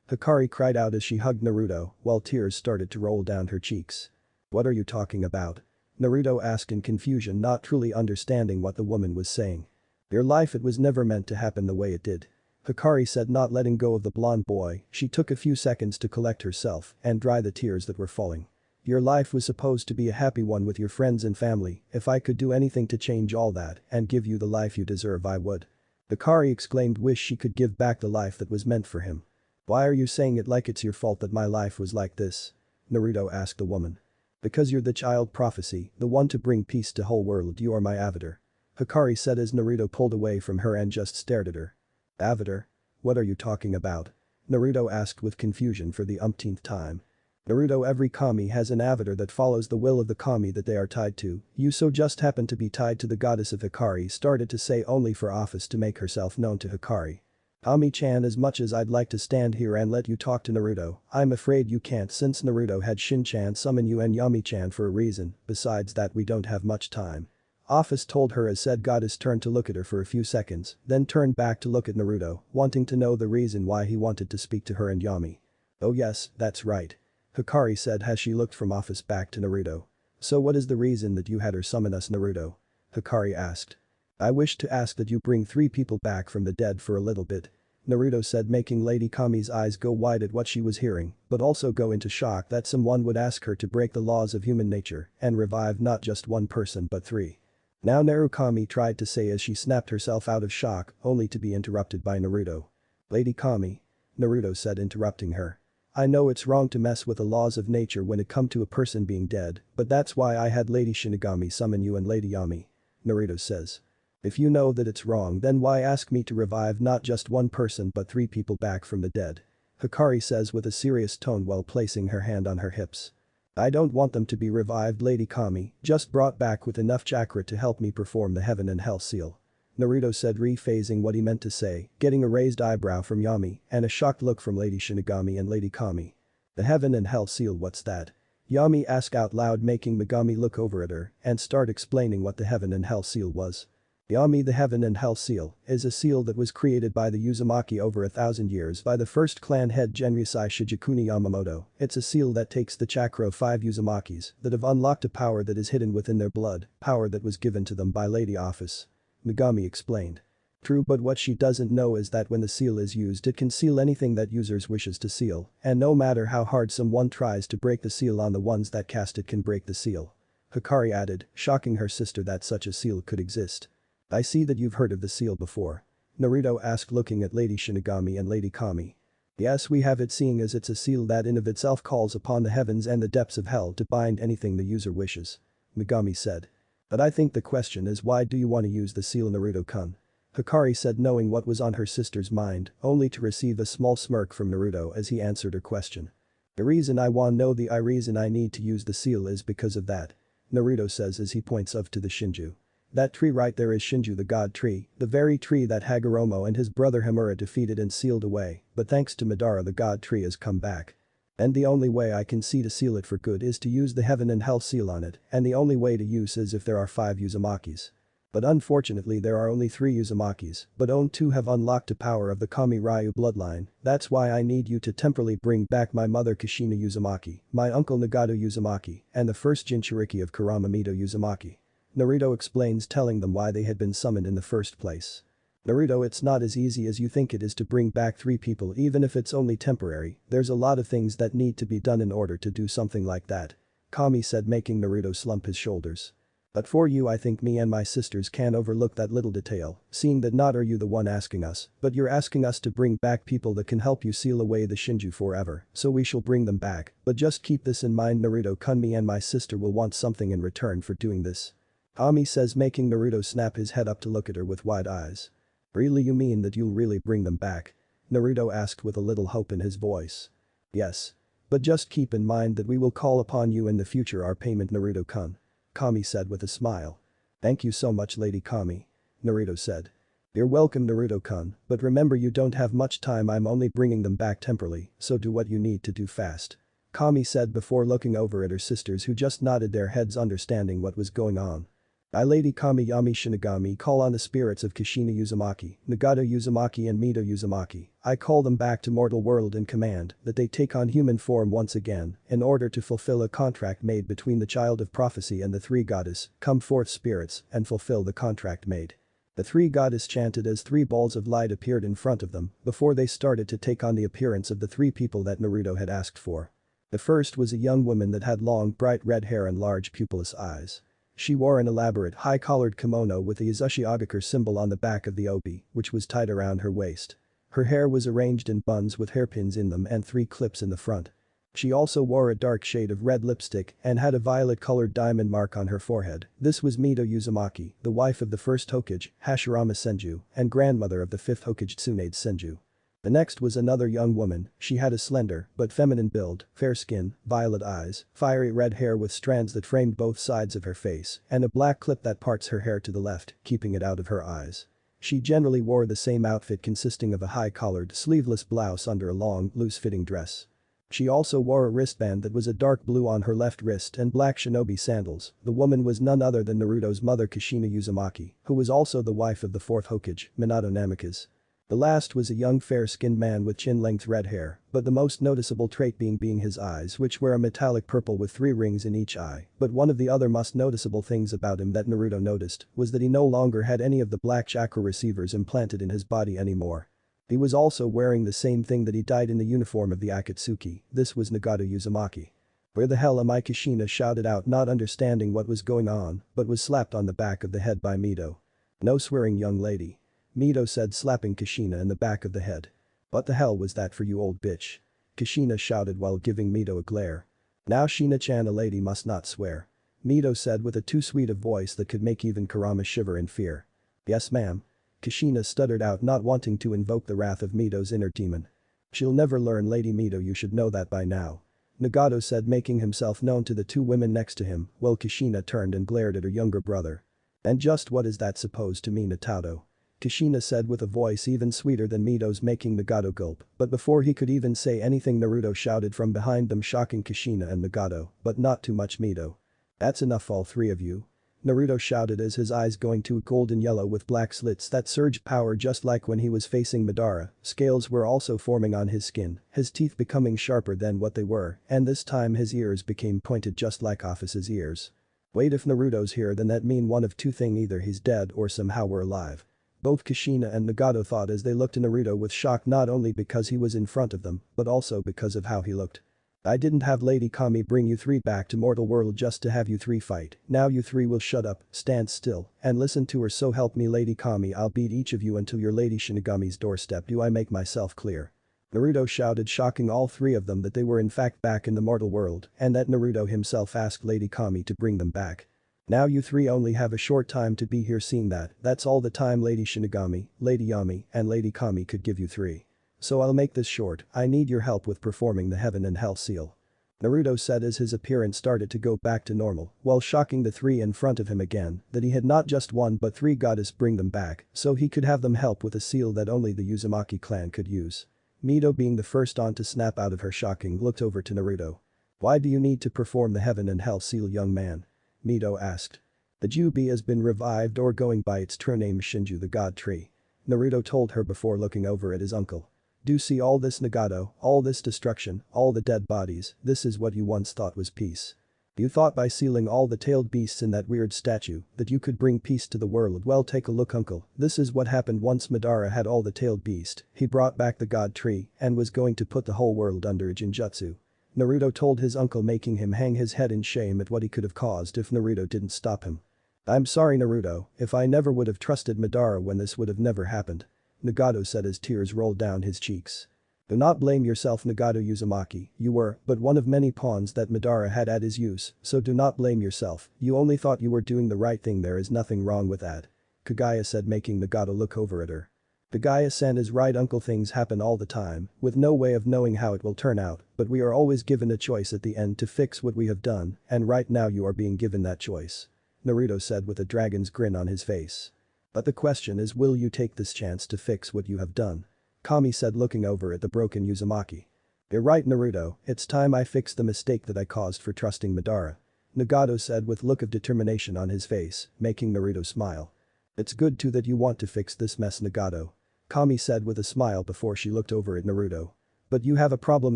Hikari cried out as she hugged Naruto while tears started to roll down her cheeks. What are you talking about? Naruto asked in confusion, not truly understanding what the woman was saying. Your life, it was never meant to happen the way it did. Hikari said, not letting go of the blonde boy. She took a few seconds to collect herself and dry the tears that were falling. Your life was supposed to be a happy one with your friends and family. If I could do anything to change all that and give you the life you deserve, I would. Hikari exclaimed, wish she could give back the life that was meant for him. Why are you saying it like it's your fault that my life was like this? Naruto asked the woman. Because you're the child prophecy, the one to bring peace to whole world, you are my avatar. Hikari said as Naruto pulled away from her and just stared at her. Avatar? What are you talking about? Naruto asked with confusion for the umpteenth time. Naruto, every kami has an avatar that follows the will of the kami that they are tied to. You so just happen to be tied to the goddess of Hikari started to say, only for office to make herself known to Hikari. Kami-chan, as much as I'd like to stand here and let you talk to Naruto, I'm afraid you can't, since Naruto had Shin-chan summon you and Yami-chan for a reason. Besides that, we don't have much time. Office told her as said goddess turned to look at her for a few seconds, then turned back to look at Naruto, wanting to know the reason why he wanted to speak to her and Yami. Oh yes, that's right. Hikari said as she looked from Office back to Naruto. So what is the reason that you had her summon us, Naruto? Hikari asked. I wish to ask that you bring 3 people back from the dead for a little bit. Naruto said, making Lady Kami's eyes go wide at what she was hearing, but also go into shock that someone would ask her to break the laws of human nature and revive not just one person but 3. Now Narukami tried to say as she snapped herself out of shock, only to be interrupted by Naruto. Lady Kami. Naruto said, interrupting her. I know it's wrong to mess with the laws of nature when it come to a person being dead, but that's why I had Lady Shinigami summon you and Lady Yami. Naruto says. If you know that it's wrong, then why ask me to revive not just one person but 3 people back from the dead? Hikari says with a serious tone while placing her hand on her hips. I don't want them to be revived, Lady Kami, just brought back with enough chakra to help me perform the heaven and hell seal. Naruto said, rephrasing what he meant to say, getting a raised eyebrow from Yami and a shocked look from Lady Shinigami and Lady Kami. The heaven and hell seal, what's that? Yami asked out loud, making Megami look over at her and start explaining what the heaven and hell seal was. Yami, the heaven and hell seal is a seal that was created by the Uzumaki over 1,000 years by the first clan head Genryusai Shijikuni Yamamoto. It's a seal that takes the chakra of 5 Uzumakis that have unlocked a power that is hidden within their blood, power that was given to them by Lady Office. Megami explained. True, but what she doesn't know is that when the seal is used, it can seal anything that users wishes to seal, and no matter how hard someone tries to break the seal on, the ones that cast it can break the seal. Hikari added, shocking her sister that such a seal could exist. I see that you've heard of the seal before. Naruto asked, looking at Lady Shinigami and Lady Kami. Yes, we have it, seeing as it's a seal that in of itself calls upon the heavens and the depths of hell to bind anything the user wishes. Megami said. But I think the question is, why do you want to use the seal, Naruto-kun? Hikari said, knowing what was on her sister's mind, only to receive a small smirk from Naruto as he answered her question. The reason I want to know, the reason I need to use the seal is because of that. Naruto says as he points up to the Shinju. That tree right there is Shinju, the god tree, the very tree that Hagoromo and his brother Himura defeated and sealed away, but thanks to Madara the god tree has come back. And the only way I can see to seal it for good is to use the heaven and hell seal on it, and the only way to use is if there are 5 Uzumakis. But unfortunately there are only 3 Uzumakis, but only 2 have unlocked the power of the Kami Ryu bloodline. That's why I need you to temporarily bring back my mother Kushina Uzumaki, my uncle Nagato Uzumaki, and the first Jinchuriki of Kurama Mito Uzumaki. Naruto explains, telling them why they had been summoned in the first place. Naruto, it's not as easy as you think it is to bring back 3 people, even if it's only temporary. There's a lot of things that need to be done in order to do something like that. Kami said, making Naruto slump his shoulders. But for you, I think me and my sisters can overlook that little detail, seeing that not are you the one asking us, but you're asking us to bring back people that can help you seal away the Shinju forever, so we shall bring them back, but just keep this in mind, Naruto-kun, me and my sister will want something in return for doing this. Kami says, making Naruto snap his head up to look at her with wide eyes. Really, you mean that you'll really bring them back? Naruto asked with a little hope in his voice. Yes. But just keep in mind that we will call upon you in the future our payment, Naruto-kun. Kami said with a smile. Thank you so much, Lady Kami. Naruto said. You're welcome, Naruto-kun, but remember you don't have much time, I'm only bringing them back temporarily, so do what you need to do fast. Kami said before looking over at her sisters, who just nodded their heads understanding what was going on. I, Lady Kami Yami Shinigami, call on the spirits of Kushina Uzumaki, Nagato Uzumaki and Mito Uzumaki. I call them back to mortal world and command that they take on human form once again in order to fulfill a contract made between the child of prophecy and the 3 goddess. Come forth, spirits, and fulfill the contract made. The 3 goddess chanted as 3 balls of light appeared in front of them before they started to take on the appearance of the 3 people that Naruto had asked for. The first was a young woman that had long bright red hair and large pupilless eyes. She wore an elaborate high-collared kimono with the Yzushi Agakure symbol on the back of the obi, which was tied around her waist. Her hair was arranged in buns with hairpins in them and 3 clips in the front. She also wore a dark shade of red lipstick and had a violet-colored diamond mark on her forehead. This was Mito Uzumaki, the wife of the first Hokage, Hashirama Senju, and grandmother of the 5th Hokage Tsunade Senju. The next was another young woman. She had a slender but feminine build, fair skin, violet eyes, fiery red hair with strands that framed both sides of her face, and a black clip that parts her hair to the left, keeping it out of her eyes. She generally wore the same outfit consisting of a high-collared, sleeveless blouse under a long, loose-fitting dress. She also wore a wristband that was a dark blue on her left wrist and black shinobi sandals. The woman was none other than Naruto's mother Kushina Uzumaki, who was also the wife of the 4th Hokage, Minato Namikaze. The last was a young fair-skinned man with chin-length red hair, but the most noticeable trait being his eyes, which were a metallic purple with 3 rings in each eye. But one of the other most noticeable things about him that Naruto noticed was that he no longer had any of the black chakra receivers implanted in his body anymore. He was also wearing the same thing that he dyed in the uniform of the Akatsuki. This was Nagato Uzumaki. Where the hell am I? Kushina shouted out, not understanding what was going on, but was slapped on the back of the head by Mito. No swearing, young lady. Mito said, slapping Kushina in the back of the head. What the hell was that for, you old bitch? Kushina shouted while giving Mito a glare. Now Shina-chan, a lady must not swear. Mito said with a too sweet a voice that could make even Kurama shiver in fear. Yes ma'am. Kushina stuttered out, not wanting to invoke the wrath of Mito's inner demon. She'll never learn, Lady Mito, you should know that by now. Nagato said, making himself known to the two women next to him, while Kushina turned and glared at her younger brother. And just what is that supposed to mean, Natato? Kushina said with a voice even sweeter than Mito's, making Nagato gulp, but before he could even say anything, Naruto shouted from behind them, shocking Kushina and Nagato, but not too much, Mito. That's enough, all three of you. Naruto shouted as his eyes going to golden yellow with black slits that surged power just like when he was facing Madara. Scales were also forming on his skin, his teeth becoming sharper than what they were, and this time his ears became pointed just like Office's ears. Wait, if Naruto's here then that mean one of two things, either he's dead or somehow we're alive. Both Kushina and Nagato thought as they looked at Naruto with shock, not only because he was in front of them, but also because of how he looked. I didn't have Lady Kami bring you three back to mortal world just to have you three fight. Now you three will shut up, stand still, and listen to her. So help me Lady Kami, I'll beat each of you until you're Lady Shinigami's doorstep. Do I make myself clear? Naruto shouted, shocking all three of them that they were in fact back in the mortal world and that Naruto himself asked Lady Kami to bring them back. Now you three only have a short time to be here. Seeing that's all the time Lady Shinigami, Lady Yami, and Lady Kami could give you three. So I'll make this short, I need your help with performing the Heaven and Hell seal. Naruto said as his appearance started to go back to normal, while shocking the three in front of him again that he had not just one but three goddess bring them back so he could have them help with a seal that only the Uzumaki clan could use. Mito, being the first on to snap out of her shocking, looked over to Naruto. Why do you need to perform the Heaven and Hell seal, young man? Mito asked. The Jubi has been revived, or going by its true name Shinju, the god tree. Naruto told her before looking over at his uncle. Do see all this, Nagato, all this destruction, all the dead bodies, this is what you once thought was peace. You thought by sealing all the tailed beasts in that weird statue that you could bring peace to the world. Well, take a look, uncle, this is what happened once Madara had all the tailed beast, he brought back the god tree and was going to put the whole world under a genjutsu. Naruto told his uncle, making him hang his head in shame at what he could have caused if Naruto didn't stop him. I'm sorry Naruto, if I never would have trusted Madara when this would have never happened. Nagato said as tears rolled down his cheeks. Do not blame yourself, Nagato Uzumaki, you were but one of many pawns that Madara had at his use, so do not blame yourself, you only thought you were doing the right thing, there is nothing wrong with that. Kaguya said, making Nagato look over at her. Kaguya-san is right, uncle, things happen all the time, with no way of knowing how it will turn out, but we are always given a choice at the end to fix what we have done, and right now you are being given that choice. Naruto said with a dragon's grin on his face. But the question is, will you take this chance to fix what you have done? Kami said, looking over at the broken Uzumaki. You're right Naruto, it's time I fix the mistake that I caused for trusting Madara. Nagato said with look of determination on his face, making Naruto smile. It's good too that you want to fix this mess, Nagato. Kami said with a smile before she looked over at Naruto. But you have a problem,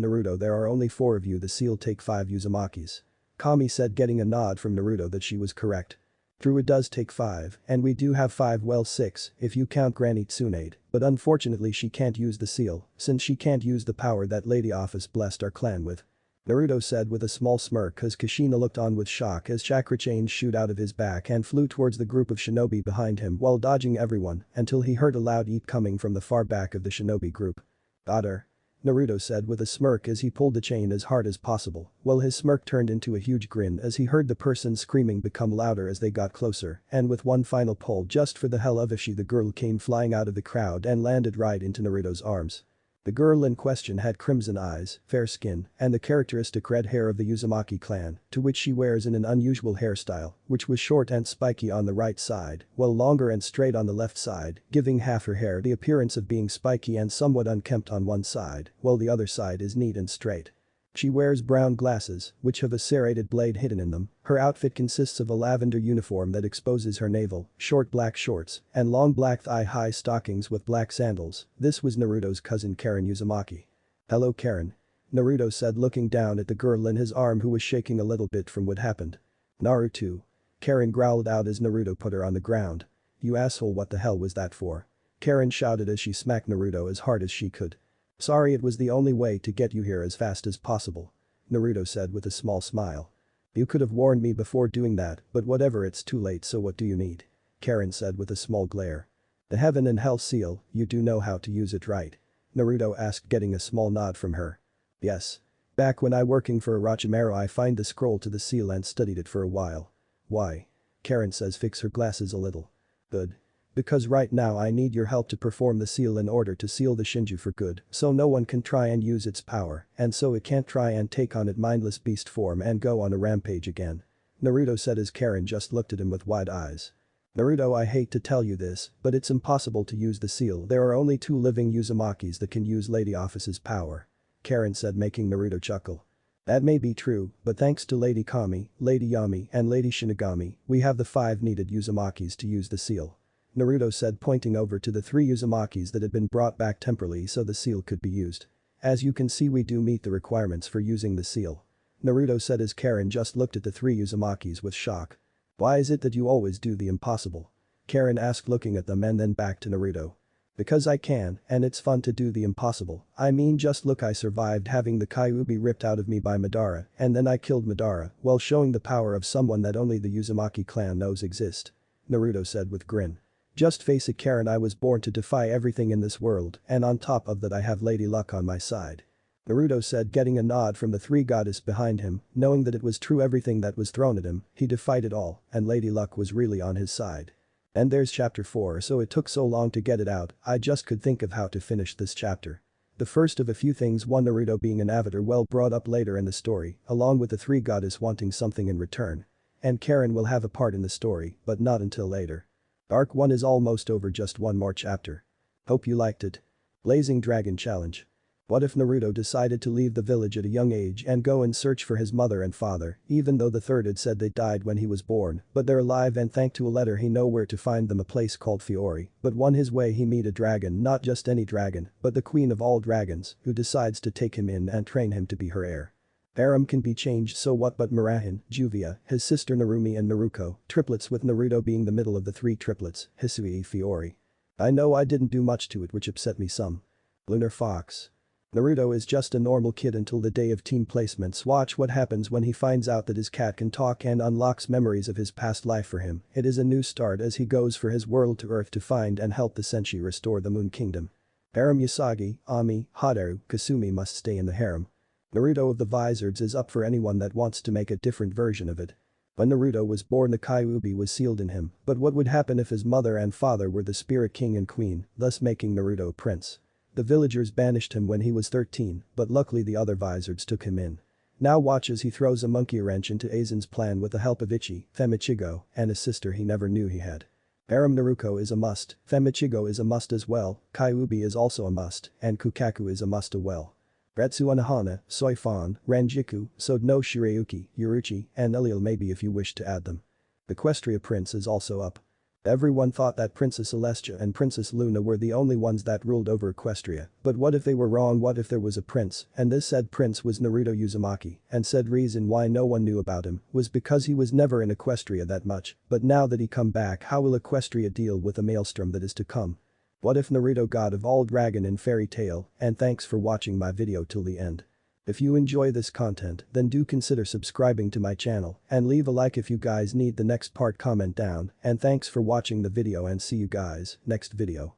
Naruto, there are only 4 of you, the seal take 5 Uzumakis. Kami said, getting a nod from Naruto that she was correct. True, it does take 5, and we do have 5, well 6 if you count Granny Tsunade, but unfortunately she can't use the seal since she can't use the power that Lady Office blessed our clan with. Naruto said with a small smirk as Kushina looked on with shock as chakra chains shoot out of his back and flew towards the group of shinobi behind him while dodging everyone until he heard a loud eat coming from the far back of the shinobi group. Otter. Naruto said with a smirk as he pulled the chain as hard as possible, while his smirk turned into a huge grin as he heard the person screaming become louder as they got closer, and with one final pull just for the hell of it, the girl came flying out of the crowd and landed right into Naruto's arms. The girl in question had crimson eyes, fair skin, and the characteristic red hair of the Uzumaki clan, to which she wears in an unusual hairstyle, which was short and spiky on the right side, while longer and straight on the left side, giving half her hair the appearance of being spiky and somewhat unkempt on one side, while the other side is neat and straight. She wears brown glasses, which have a serrated blade hidden in them. Her outfit consists of a lavender uniform that exposes her navel, short black shorts, and long black thigh-high stockings with black sandals. This was Naruto's cousin Karen Uzumaki. Hello Karen. Naruto said, looking down at the girl in his arm who was shaking a little bit from what happened. Naruto. Karen growled out as Naruto put her on the ground. You asshole, what the hell was that for? Karen shouted as she smacked Naruto as hard as she could. Sorry, it was the only way to get you here as fast as possible. Naruto said with a small smile. You could have warned me before doing that, but whatever, it's too late, so what do you need? Karen said with a small glare. The Heaven and Hell seal, you do know how to use it, right? Naruto asked, getting a small nod from her. Yes. Back when I working for Orochimaru I find the scroll to the seal and studied it for a while. Why? Karen says, fix her glasses a little. Good. Because right now I need your help to perform the seal in order to seal the Shinju for good, so no one can try and use its power, and so it can't try and take on its mindless beast form and go on a rampage again. Naruto said as Karen just looked at him with wide eyes. Naruto, I hate to tell you this, but it's impossible to use the seal. There are only 2 living Uzumakis that can use Lady Office's power. Karen said, making Naruto chuckle. That may be true, but thanks to Lady Kami, Lady Yami and Lady Shinigami, we have the 5 needed Uzumakis to use the seal. Naruto said, pointing over to the 3 Uzumakis that had been brought back temporarily so the seal could be used. As you can see, we do meet the requirements for using the seal. Naruto said as Karen just looked at the 3 Uzumakis with shock. Why is it that you always do the impossible? Karen asked, looking at them and then back to Naruto. Because I can, and it's fun to do the impossible. I mean, just look, I survived having the Kyuubi ripped out of me by Madara, and then I killed Madara while showing the power of someone that only the Uzumaki clan knows exist. Naruto said with grin. Just face it, Karen, I was born to defy everything in this world, and on top of that I have Lady Luck on my side. Naruto said, getting a nod from the 3 goddess behind him, knowing that it was true everything that was thrown at him, he defied it all, and Lady Luck was really on his side. And there's chapter 4, so it took so long to get it out, I just could think of how to finish this chapter. The first of a few things, one, Naruto being an avatar well brought up later in the story, along with the 3 goddess wanting something in return. And Karen will have a part in the story, but not until later. Arc 1 is almost over, just 1 more chapter. Hope you liked it. Blazing Dragon Challenge. What if Naruto decided to leave the village at a young age and go and search for his mother and father, even though the third had said they died when he was born, but they're alive, and thanks to a letter he know where to find them, a place called Fiori, but on his way he meet a dragon, not just any dragon, but the queen of all dragons, who decides to take him in and train him to be her heir. Aram can be changed, so what, but Murahin, Juvia, his sister Narumi and Naruko, triplets with Naruto being the middle of the 3 triplets, Hisui Fiori. I know I didn't do much to it, which upset me some. Lunar Fox. Naruto is just a normal kid until the day of team placements. Watch what happens when he finds out that his cat can talk and unlocks memories of his past life for him. It is a new start as he goes for his world to Earth to find and help the Senshi restore the Moon Kingdom. Aram, Usagi, Ami, Hadaru, Kasumi must stay in the harem. Naruto of the Vizards is up for anyone that wants to make a different version of it. When Naruto was born, the Kyuubi was sealed in him, but what would happen if his mother and father were the spirit king and queen, thus making Naruto a prince? The villagers banished him when he was 13, but luckily the other Vizards took him in. Now watch as he throws a monkey wrench into Aizen's plan with the help of Ichi, Femichigo, and a sister he never knew he had. Aram Naruko is a must, Femichigo is a must as well, Kyuubi is also a must, and Kukaku is a must as well. Retsu Anohana, Soifon, Ranjiku, Sodno Shirayuki, Yuruchi, and Eliel maybe if you wish to add them. The Equestria Prince is also up. Everyone thought that Princess Celestia and Princess Luna were the only ones that ruled over Equestria, but what if they were wrong? What if there was a prince, and this said prince was Naruto Uzumaki, and said reason why no one knew about him was because he was never in Equestria that much, but now that he come back, how will Equestria deal with the maelstrom that is to come? What if Naruto, god of all dragon in fairy tale? And thanks for watching my video till the end. If you enjoy this content, then do consider subscribing to my channel and leave a like if you guys need the next part, comment down, and thanks for watching the video and see you guys next video.